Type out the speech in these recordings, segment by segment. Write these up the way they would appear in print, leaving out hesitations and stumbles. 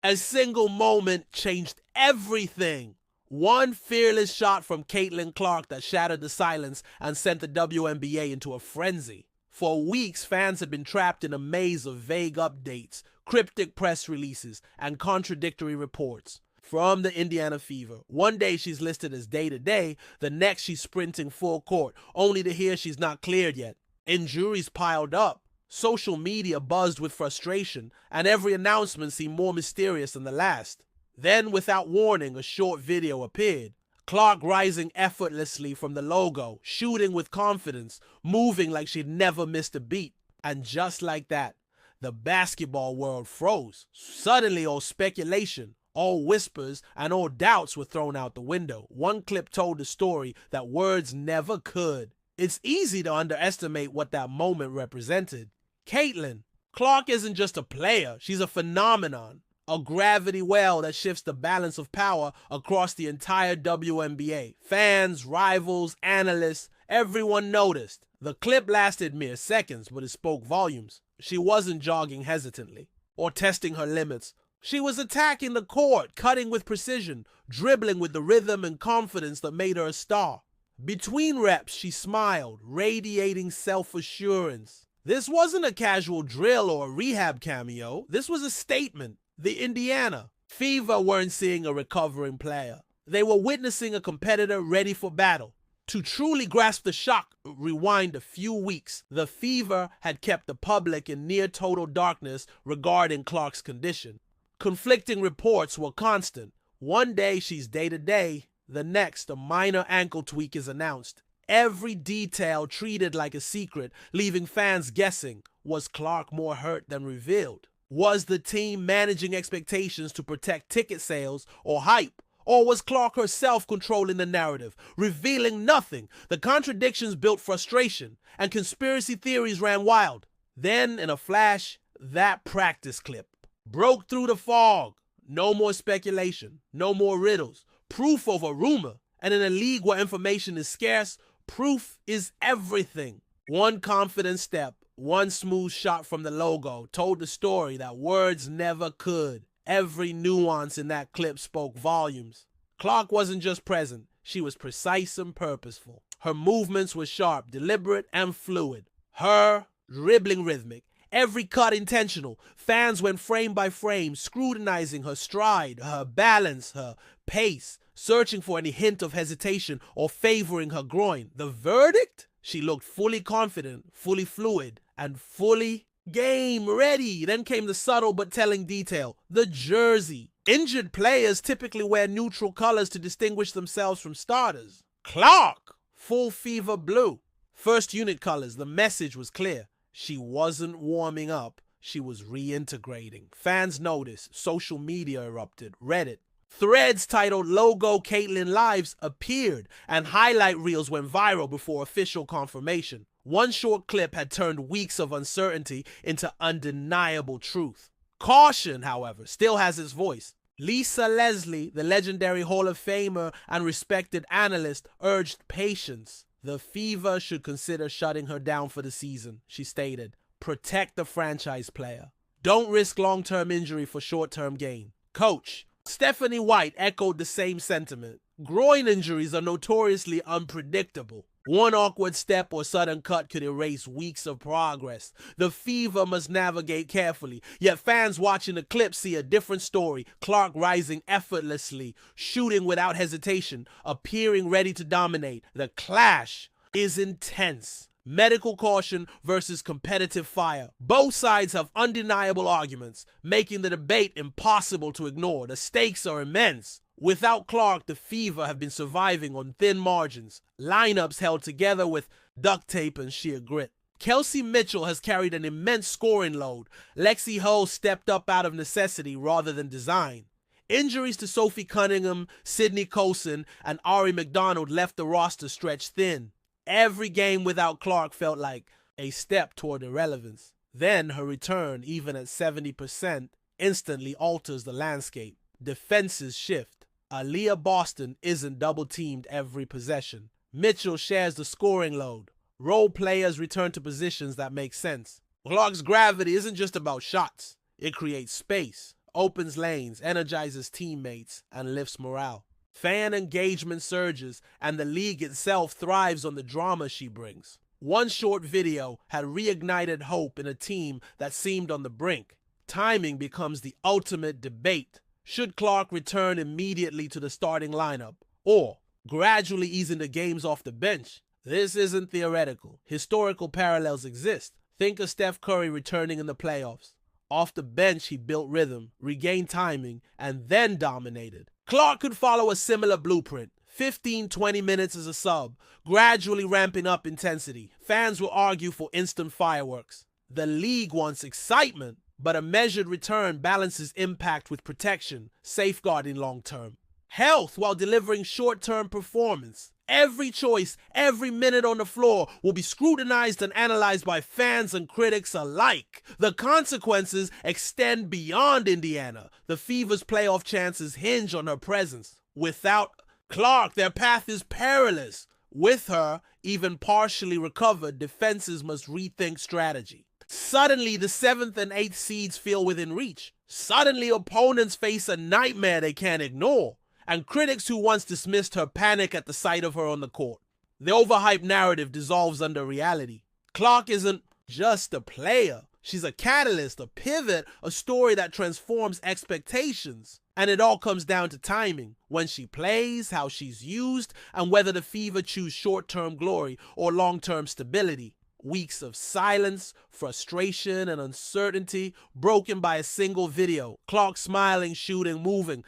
A single moment changed everything. One fearless shot from Caitlin Clark that shattered the silence and sent the WNBA into a frenzy. For weeks, fans had been trapped in a maze of vague updates, cryptic press releases, and contradictory reports. From the Indiana Fever, one day she's listed as day-to-day, the next she's sprinting full court, only to hear she's not cleared yet. Injuries piled up. Social media buzzed with frustration, and every announcement seemed more mysterious than the last. Then, without warning, a short video appeared. Clark rising effortlessly from the logo, shooting with confidence, moving like she'd never missed a beat. And just like that, the basketball world froze. Suddenly, all speculation, all whispers, and all doubts were thrown out the window. One clip told the story that words never could. It's easy to underestimate what that moment represented. Caitlin Clark isn't just a player, she's a phenomenon. A gravity well that shifts the balance of power across the entire WNBA. Fans, rivals, analysts, everyone noticed. The clip lasted mere seconds, but it spoke volumes. She wasn't jogging hesitantly or testing her limits. She was attacking the court, cutting with precision, dribbling with the rhythm and confidence that made her a star. Between reps, she smiled, radiating self-assurance. This wasn't a casual drill or a rehab cameo. This was a statement. The Indiana Fever weren't seeing a recovering player. They were witnessing a competitor ready for battle. To truly grasp the shock, rewind a few weeks. The Fever had kept the public in near total darkness regarding Clark's condition. Conflicting reports were constant. One day she's day-to-day, the next a minor ankle tweak is announced. Every detail treated like a secret, leaving fans guessing, was Clark more hurt than revealed? Was the team managing expectations to protect ticket sales or hype? Or was Clark herself controlling the narrative, revealing nothing? The contradictions built frustration, and conspiracy theories ran wild. Then, in a flash, that practice clip broke through the fog. No more speculation, no more riddles. Proof over rumor. And in a league where information is scarce, proof is everything. One confident step, one smooth shot from the logo told the story that words never could. Every nuance in that clip spoke volumes. Clark wasn't just present, she was precise and purposeful. Her movements were sharp, deliberate, and fluid. Her dribbling rhythmic, every cut intentional. Fans went frame by frame, scrutinizing her stride, her balance, her pace, searching for any hint of hesitation or favoring her groin. The verdict? She looked fully confident, fully fluid, and fully game ready. Then came the subtle but telling detail, the jersey. Injured players typically wear neutral colors to distinguish themselves from starters. Clark, full Fever blue. First unit colors, the message was clear. She wasn't warming up, she was reintegrating. Fans noticed, social media erupted, Reddit. Threads titled Logo Caitlin Lives appeared, and highlight reels went viral before official confirmation. One short clip had turned weeks of uncertainty into undeniable truth. Caution, however, still has its voice. Lisa Leslie, the legendary Hall of Famer and respected analyst, urged patience. The Fever should consider shutting her down for the season, she stated. Protect the franchise player. Don't risk long-term injury for short-term gain. Coach Stephanie White echoed the same sentiment. Groin injuries are notoriously unpredictable. One awkward step or sudden cut could erase weeks of progress. The Fever must navigate carefully, yet fans watching the clip see a different story. Clark rising effortlessly, shooting without hesitation, appearing ready to dominate. The clash is intense. Medical caution versus competitive fire. Both sides have undeniable arguments, making the debate impossible to ignore. The stakes are immense. Without Clark, the Fever have been surviving on thin margins. Lineups held together with duct tape and sheer grit. Kelsey Mitchell has carried an immense scoring load. Lexi Hull stepped up out of necessity rather than design. Injuries to Sophie Cunningham, Sydney Colson, and Ari McDonald left the roster stretched thin. Every game without Clark felt like a step toward irrelevance. Then her return, even at 70%, instantly alters the landscape. Defenses shift. Aaliyah Boston isn't double-teamed every possession. Mitchell shares the scoring load. Role players return to positions that make sense. Clark's gravity isn't just about shots. It creates space. opens lanes, energizes teammates, and lifts morale. Fan engagement surges, and the league itself thrives on the drama she brings. One short video had reignited hope in a team that seemed on the brink. Timing becomes the ultimate debate. Should Clark return immediately to the starting lineup, or gradually ease into games off the bench? This isn't theoretical. Historical parallels exist. Think of Steph Curry returning in the playoffs. Off the bench, he built rhythm, regained timing, and then dominated. Clark could follow a similar blueprint. 15-20 minutes as a sub, gradually ramping up intensity. Fans will argue for instant fireworks. The league wants excitement, but a measured return balances impact with protection, safeguarding long-term. Health while delivering short-term performance. Every choice, every minute on the floor will be scrutinized and analyzed by fans and critics alike. The consequences extend beyond Indiana. The Fever's playoff chances hinge on her presence. Without Clark, their path is perilous. With her, even partially recovered, defenses must rethink strategy. Suddenly, the 7th and 8th seeds feel within reach. Suddenly, opponents face a nightmare they can't ignore. And critics who once dismissed her panic at the sight of her on the court. The overhyped narrative dissolves under reality. Clark isn't just a player. She's a catalyst, a pivot, a story that transforms expectations. And it all comes down to timing. When she plays, how she's used, and whether the Fever choose short-term glory or long-term stability. Weeks of silence, frustration, and uncertainty broken by a single video. Clark smiling, shooting, moving.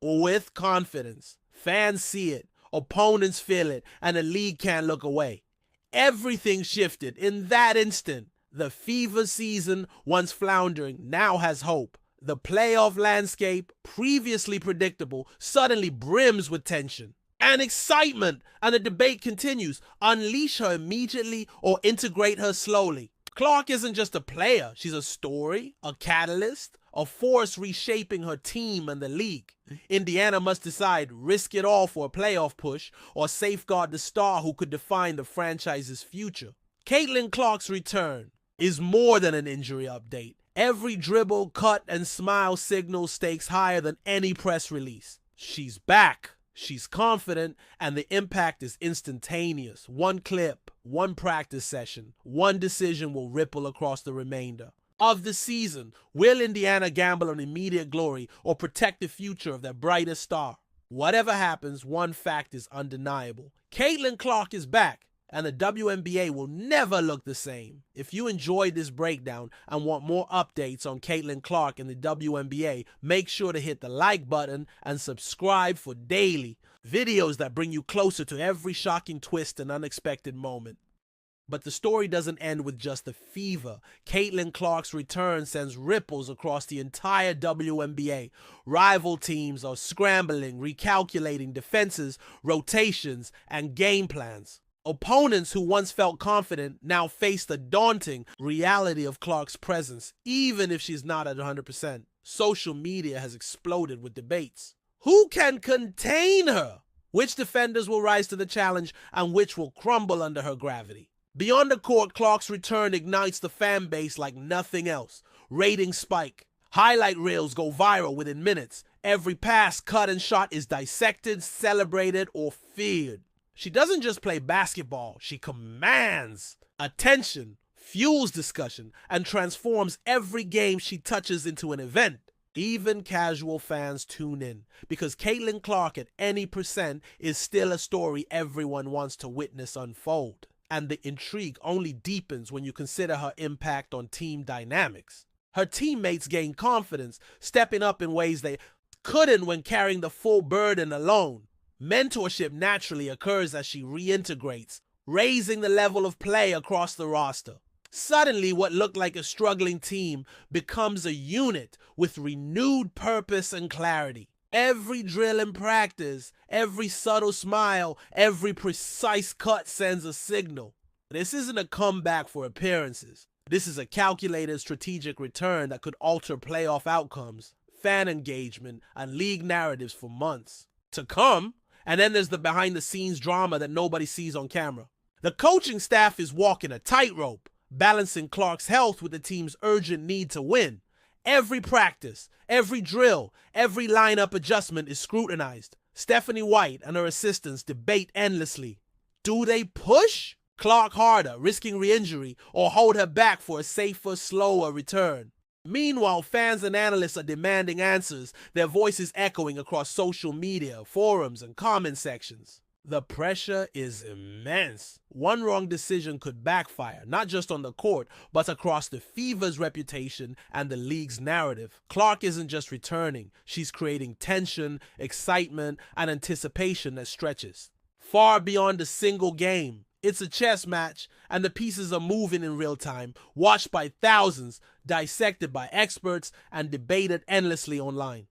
With confidence. Fans see it, opponents feel it, and the league can't look away. Everything shifted in that instant. The Fever season, once floundering, now has hope. The playoff landscape, previously predictable, suddenly brims with tension and excitement, and the debate continues. Unleash her immediately or integrate her slowly. Clark isn't just a player, she's a story, a catalyst, a force reshaping her team and the league. Indiana must decide, risk it all for a playoff push or safeguard the star who could define the franchise's future. Caitlin Clark's return is more than an injury update. Every dribble, cut, and smile signals stakes higher than any press release. She's back, she's confident, and the impact is instantaneous. One clip, one practice session, one decision will ripple across the remainder of the season. Will Indiana gamble on immediate glory or protect the future of their brightest star? Whatever happens, one fact is undeniable. Caitlin Clark is back, and the WNBA will never look the same. If you enjoyed this breakdown and want more updates on Caitlin Clark and the WNBA, make sure to hit the like button and subscribe for daily videos that bring you closer to every shocking twist and unexpected moment. But the story doesn't end with just the Fever. Caitlin Clark's return sends ripples across the entire WNBA. Rival teams are scrambling, recalculating defenses, rotations, and game plans. Opponents who once felt confident now face the daunting reality of Clark's presence, even if she's not at 100%. Social media has exploded with debates. Who can contain her? Which defenders will rise to the challenge and which will crumble under her gravity? Beyond the court, Clark's return ignites the fan base like nothing else. Ratings spike. Highlight reels go viral within minutes. Every pass, cut, and shot is dissected, celebrated, or feared. She doesn't just play basketball, she commands attention, fuels discussion, and transforms every game she touches into an event. Even casual fans tune in, because Caitlin Clark at any percent is still a story everyone wants to witness unfold. And the intrigue only deepens when you consider her impact on team dynamics. Her teammates gain confidence, stepping up in ways they couldn't when carrying the full burden alone. Mentorship naturally occurs as she reintegrates, raising the level of play across the roster. Suddenly, what looked like a struggling team becomes a unit with renewed purpose and clarity. Every drill in practice, every subtle smile, every precise cut sends a signal. This isn't a comeback for appearances. This is a calculated strategic return that could alter playoff outcomes, fan engagement, and league narratives for months to come. And then there's the behind-the-scenes drama that nobody sees on camera. The coaching staff is walking a tightrope, balancing Clark's health with the team's urgent need to win. Every practice, every drill, every lineup adjustment is scrutinized. Stephanie White and her assistants debate endlessly. Do they push Clark harder, risking re-injury, or hold her back for a safer, slower return? Meanwhile, fans and analysts are demanding answers, their voices echoing across social media, forums, and comment sections. The pressure is immense. One wrong decision could backfire, not just on the court, but across the Fever's reputation and the league's narrative. Clark isn't just returning, she's creating tension, excitement, and anticipation that stretches far beyond a single game. It's a chess match, and the pieces are moving in real time, watched by thousands, dissected by experts, and debated endlessly online.